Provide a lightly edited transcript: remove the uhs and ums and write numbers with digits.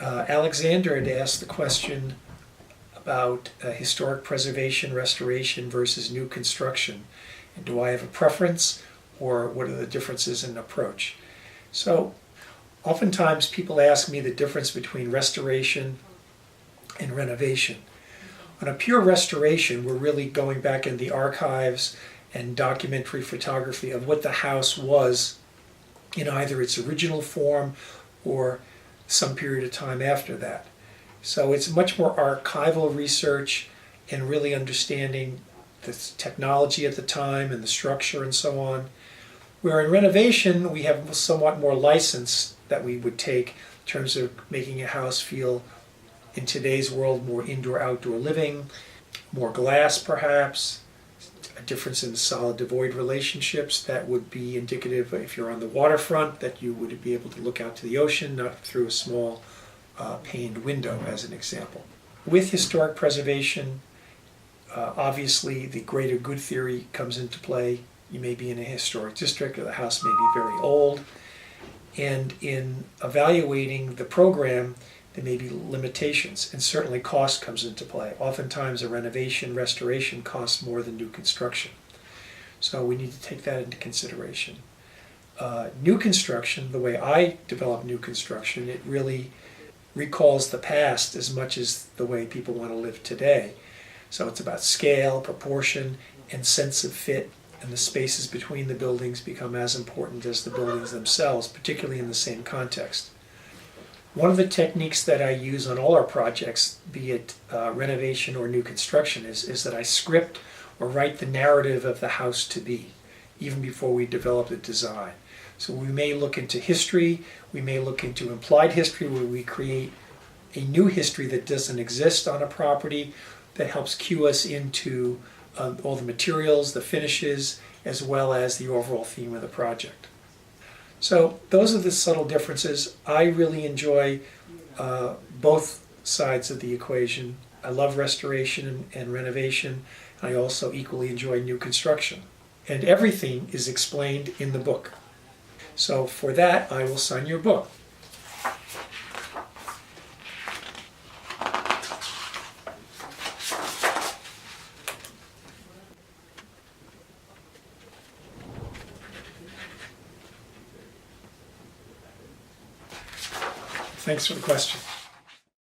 Alexander had asked the question about historic preservation, restoration versus new construction. And do I have a preference, or what are the differences in approach? So oftentimes people ask me the difference between restoration and renovation. On a pure restoration, we're really going back in the archives and documentary photography of what the house was in either its original form or some period of time after that. So it's much more archival research and really understanding the technology at the time and the structure and so on. Where in renovation, we have somewhat more license that we would take in terms of making a house feel, in today's world, more indoor-outdoor living, more glass perhaps, a difference in solid to void relationships that would be indicative, if you're on the waterfront, that you would be able to look out to the ocean, not through a small paned window, as an example. With historic preservation, obviously the greater good theory comes into play. You may be in a historic district, or the house may be very old, and in evaluating the program, there may be limitations, and certainly cost comes into play. Oftentimes a renovation, restoration costs more than new construction. So we need to take that into consideration. New construction, the way I develop new construction, it really recalls the past as much as the way people want to live today. So it's about scale, proportion, and sense of fit, and the spaces between the buildings become as important as the buildings themselves, particularly in the same context. One of the techniques that I use on all our projects, be it renovation or new construction, is that I script or write the narrative of the house to be, even before we develop the design. So we may look into history, we may look into implied history, where we create a new history that doesn't exist on a property, that helps cue us into all the materials, the finishes, as well as the overall theme of the project. So those are the subtle differences. I really enjoy both sides of the equation. I love restoration and renovation. I also equally enjoy new construction. And everything is explained in the book. So for that, I will sign your book. Thanks for the question.